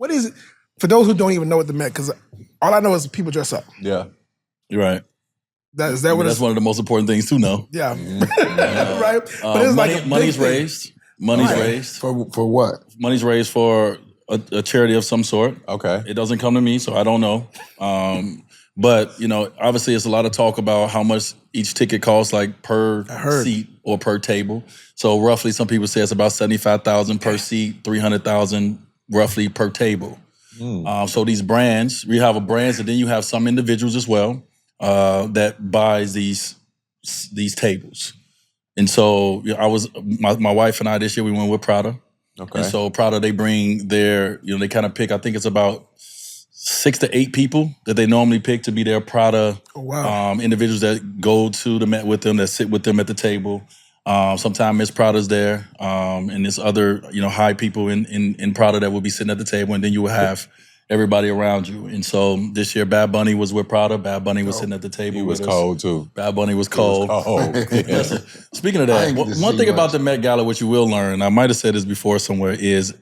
What is it? For those who don't even know what the Met, because all I know is people dress up. Yeah. You're right. Is that what that's one of the most important things to know. Yeah. Right? But it's like money's raised. Money's raised. For what? Money's raised for a charity of some sort. Okay. It doesn't come to me, so I don't know. But, you know, obviously it's a lot of talk about how much each ticket costs, like per seat or per table. So roughly some people say it's about $75,000 per seat, $300,000 roughly per table. So these brands, we have brands, and then you have some individuals as well that buys these tables. And so my wife and I this year we went with Prada. Okay. And so Prada, they bring their, they kind of pick, I think it's about 6 to 8 people that they normally pick to be their Prada individuals that go to the Met with them, that sit with them at the table. Sometimes Miss Prada's there, and there's other, high people in Prada that will be sitting at the table, and then you will have everybody around you. And so this year, Bad Bunny was with Prada. Bad Bunny was sitting at the table. He was cold too. Bad Bunny was cold. Listen, speaking of that, one thing about the Met Gala, which you will learn, I might have said this before somewhere, is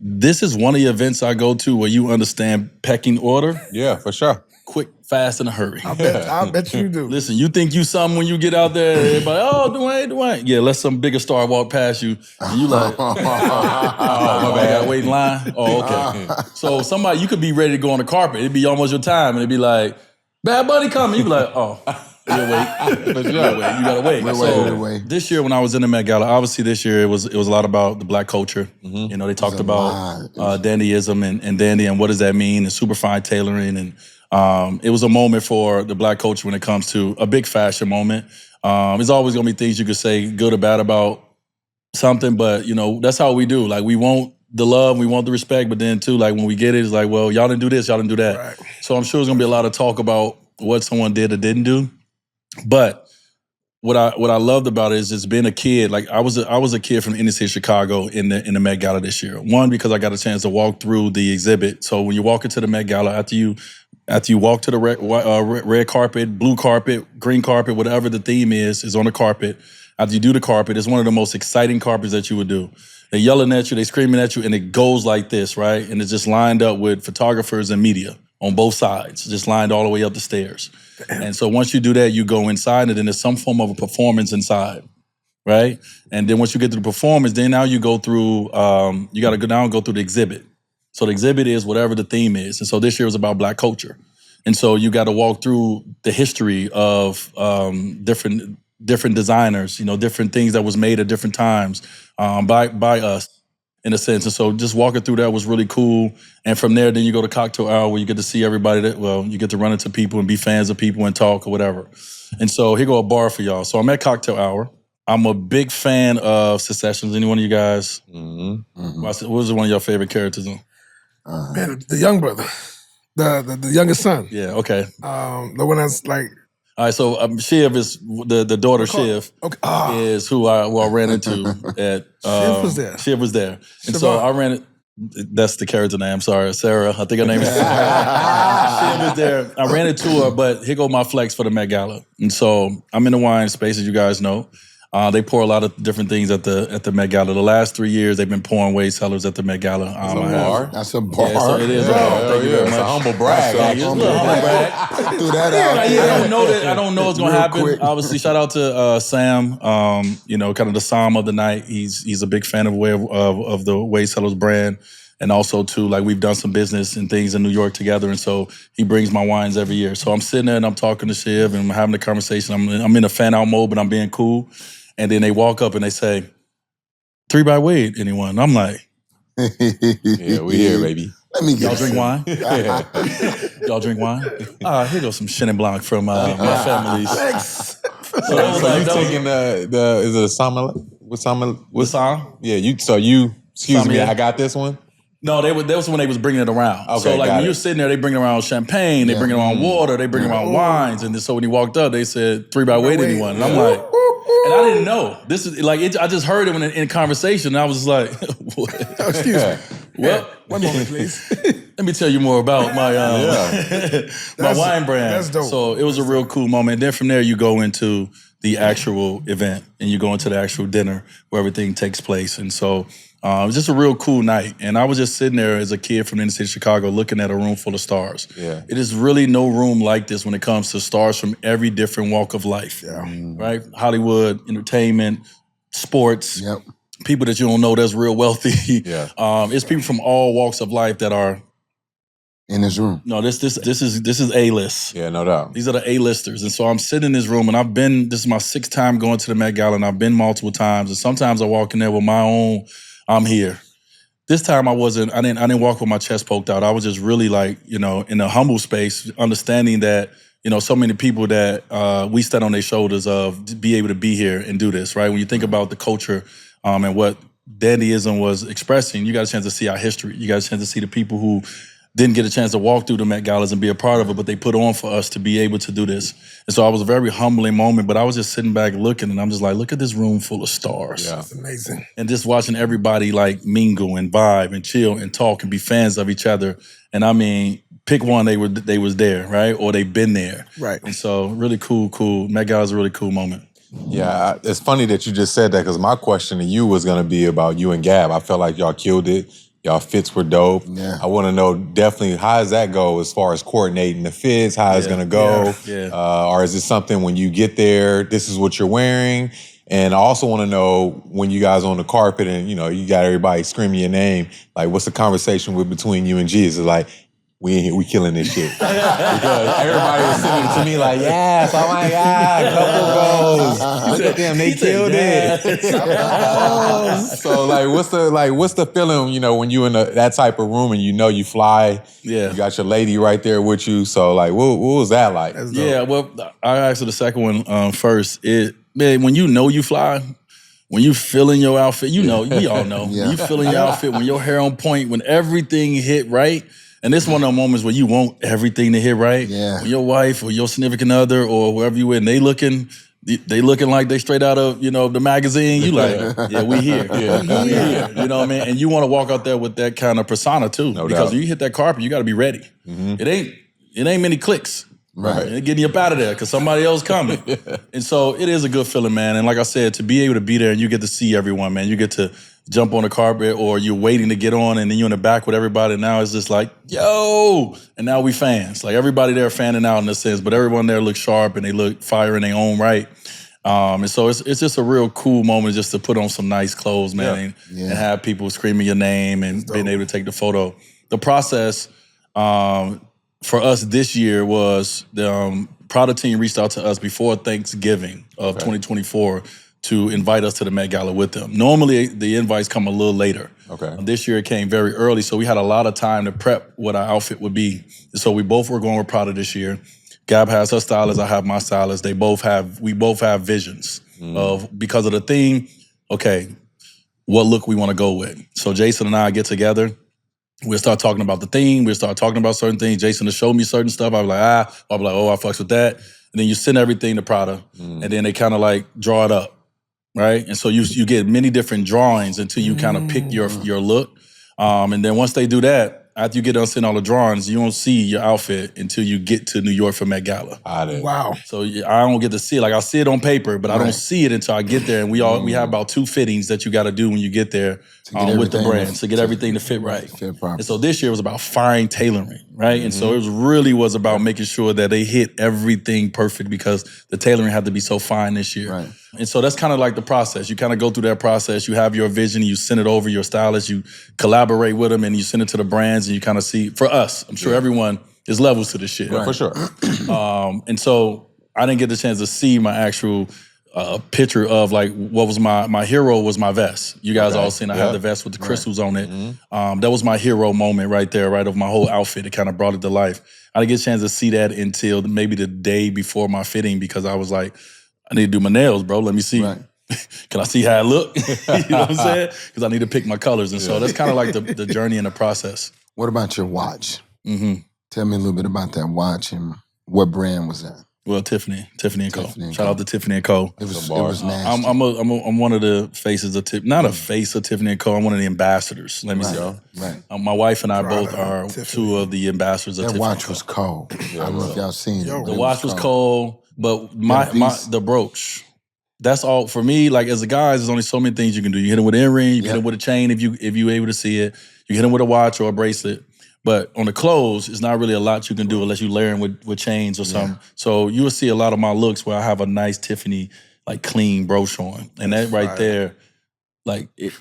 this is one of the events I go to where you understand pecking order. Yeah, for sure. Quick, fast, in a hurry. I bet you do. Listen, you think you something when you get out there, everybody, Dwayne. Yeah, let some bigger star walk past you, and you like, my bad, gotta wait in line. Oh, okay. So somebody, you could be ready to go on the carpet. It'd be almost your time, and it'd be like, Bad Bunny coming. You'd be like, oh, you gotta wait. This year when I was in the Met Gala, obviously this year it was a lot about the black culture. Mm-hmm. They talked about dandyism and dandy and what does that mean, and superfine tailoring, and it was a moment for the black culture when it comes to a big fashion moment. There's always gonna be things you could say good or bad about something, but that's how we do. Like, we want the love, we want the respect, but then too, like, when we get it, it's like, well, y'all didn't do this, y'all didn't do that. Right. So I'm sure there's gonna be a lot of talk about what someone did or didn't do. But what I loved about it is just being a kid. Like, I was a kid from the inner city of Chicago in the Met Gala this year. One, because I got a chance to walk through the exhibit. So when you walk into the Met Gala, after you walk to the red carpet, blue carpet, green carpet, whatever the theme is on the carpet. After you do the carpet, it's one of the most exciting carpets that you would do. They're yelling at you, they're screaming at you, and it goes like this, right? And it's just lined up with photographers and media on both sides, just lined all the way up the stairs. And so once you do that, you go inside, and then there's some form of a performance inside, right? And then once you get to the performance, then now you go through, you got to go down and go through the exhibit. So the exhibit is whatever the theme is. And so this year was about black culture. And so you got to walk through the history of different designers, different things that was made at different times by us, in a sense. And so just walking through that was really cool. And from there, then you go to cocktail hour where you get to see everybody you get to run into people and be fans of people and talk or whatever. And so here go a bar for y'all. So I'm at cocktail hour. I'm a big fan of Successions. Any one of you guys? Mm-hmm. What was one of your favorite characters on? Man, the young brother. The youngest son. Yeah, okay. The one that's like... All right, so Shiv is the daughter. Shiv is who I ran into at. Shiv was there. Shiv was there, and so I ran it. That's the character name. Sorry, Sarah. I think her name is Sarah. Shiv was there. I ran into her, but here go my flex for the Met Gala, and so I'm in the wine space, as you guys know. They pour a lot of different things at the Met Gala. The last 3 years, they've been pouring Wade Cellars at the Met Gala. That's a bar. That's a bar. Yeah, so it is a bar. Thank you very much. It's a humble brag. It's a humble brag. Threw that out. Yeah, I don't know what's going to happen. Quick. Obviously, shout out to Sam. Kind of the Psalm of the night. He's a big fan of the Wade Cellars brand. And also, too, like, we've done some business and things in New York together. And so he brings my wines every year. So I'm sitting there and I'm talking to Shiv and I'm having a conversation. I'm in a fan out mode, but I'm being cool. And then they walk up and they say, 3 by Wade, anyone? And I'm like, yeah, we here, baby. Let me get y'all drink wine? Y'all drink wine? Here goes some Chenin Blanc from my family's. So you taking is it a sommelier? What song? Yeah, excuse me, I got this one. No, that was when they was bringing it around. Okay, so like when you're sitting there, they bring around champagne, they bring around water, they bring around wines, and so when he walked up, they said 3 by Wade, anyone? And I'm like, and I didn't know. This is like I just heard it in conversation, and I was like, what? Excuse me. What? One moment, please. Let me tell you more about my my wine brand. That's dope. So it was a real cool moment. And then from there, you go into the actual event, and you go into the actual dinner where everything takes place. And so It was just a real cool night. And I was just sitting there as a kid from the inner city of Chicago looking at a room full of stars. Yeah. It is really no room like this when it comes to stars from every different walk of life. Yeah. Right? Hollywood, entertainment, sports, people that you don't know that's real wealthy. Yeah. It's people from all walks of life that are in this room. No, this is A-list. Yeah, no doubt. These are the A-listers. And so I'm sitting in this room and this is my 6th time going to the Met Gala, and I've been multiple times. And sometimes I walk in there with my own, I'm here. This time I didn't walk with my chest poked out. I was just really like, in a humble space, understanding that, so many people that we stand on their shoulders of to be able to be here and do this, right? When you think about the culture and what dandyism was expressing, you got a chance to see our history. You got a chance to see the people who didn't get a chance to walk through the Met Galas and be a part of it, but they put on for us to be able to do this. And so it was a very humbling moment, but I was just sitting back looking, and I'm just like, look at this room full of stars. Yeah. That's amazing. And just watching everybody like mingle and vibe and chill and talk and be fans of each other. And I mean, pick one, they was there, right? Or they've been there. Right. And so really cool. Met Gala's a really cool moment. Yeah, it's funny that you just said that because my question to you was going to be about you and Gab. I felt like y'all killed it. Y'all fits were dope. Yeah. I want to know definitely how does that go as far as coordinating the fits, how it's going to go? Yeah. Or is it something when you get there, this is what you're wearing? And I also want to know when you guys on the carpet and, you got everybody screaming your name, like what's the conversation between you and G? Is it like, we killing this shit? Because everybody was sitting to me like, yes, oh my God, couple goals. Look at them, they killed it. So what's the feeling, when you in that type of room and you fly, Yeah. you got your lady right there with you. So what was that like? Yeah, well, I answer the second one first. When you fly, when you feeling your outfit, we all know. Yeah. When you feeling your outfit, when your hair on point, when everything hit right. And this one of those moments where you want everything to hit right. Yeah. When your wife or your significant other or whoever you with, and they looking like they straight out of, the magazine, you like, yeah, we here. Yeah. We here. You know what I mean? And you want to walk out there with that kind of persona too. No because doubt. when you hit that carpet, you got to be ready. Mm-hmm. It ain't many clicks. Right. And getting you up out of there because somebody else coming. And so it is a good feeling, man. And like I said, to be able to be there and you get to see everyone, man. You get to jump on the carpet or you're waiting to get on and then you're in the back with everybody. And now it's just like, yo! And now we fans. Like everybody there fanning out in a sense, but everyone there looks sharp and they look fire in their own right. And so it's just a real cool moment just to put on some nice clothes, man, and have people screaming your name and being able to take the photo. The process for us this year was the Prada team reached out to us before Thanksgiving of 2024 to invite us to the Met Gala with them. Normally, the invites come a little later. Okay. This year, it came very early, so we had a lot of time to prep what our outfit would be. So we both were going with Prada this year. Gab has her stylist, I have my stylist. We both have visions of, because of the theme, okay, what look we want to go with. So Jason and I get together. We'll start talking about the theme. We'll start talking about certain things. Jason will show me certain stuff. I'll be like, I'll be like, oh, I fucks with that. And then you send everything to Prada, and then they kind of like draw it up. Right? And so you get many different drawings until you kind of pick your look. And then once they do that, after you get done seeing all the drawings, you don't see your outfit until you get to New York for Met Gala. Wow. So I don't get to see it. Like I see it on paper, but I don't see it until I get there. And we have about 2 fittings that you got to do when you get there with the brand to get everything to fit right. Fit properly. And so this year was about fine tailoring, right? And so it really was about making sure that they hit everything perfect because the tailoring had to be so fine this year. Right. And so that's kind of like the process. You kind of go through that process. You have your vision, you send it over your stylist, you collaborate with them, and you send it to the brands, and you kind of see. For us, I'm sure everyone is levels to this shit. For sure. And so I didn't get the chance to see my actual picture of like what was my hero was my vest. You guys all seen I had the vest with the crystals on it. That was my hero moment right there, right, of my whole outfit. It kind of brought it to life. I didn't get a chance to see that until maybe the day before my fitting because I was like, I need to do my nails, bro. Let me see. Right. Can I see how it look? You know what I'm saying? Because I need to pick my colors. And so that's kind of like the journey and the process. What about your watch? Tell me a little bit about that watch and what brand was that? Well, Tiffany and Co. Tiffany and Shout Co. out to Tiffany and Co. It was nasty. I'm one of the faces of not a face of Tiffany and Co. I'm one of the ambassadors. Let me see. Right. My wife and I both Prada, are Tiffany. 2 of the ambassadors of That Tiffany. watch was cold. I don't know if y'all seen it. Yo. but The it watch was cold, but the brooch. that's all for me. Like as a guy, there's only so many things you can do. You hit him with an earring, you hit him with a chain if you able to see it. You hit him with a watch or a bracelet. But on the clothes, it's not really a lot you can do unless you layer them with chains or something. So you will see a lot of my looks where I have a nice Tiffany, like clean brooch on. And that right there, like it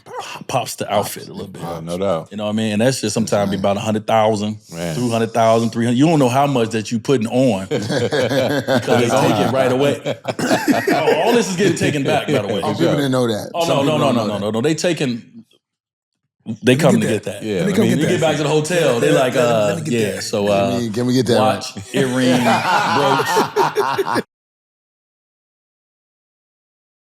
pops the outfit a little bit. No doubt. You know what I mean? And that's just sometimes be about 100,000, 200,000, 300. You don't know how much that you putting on because they take it right away. All this is getting taken back, by the way. People didn't know that. Oh, no. They come to get that. Yeah, Let me come get that. Get back to the hotel. They like, Let me get yeah. that. So Can we get that watch, earring, brooch.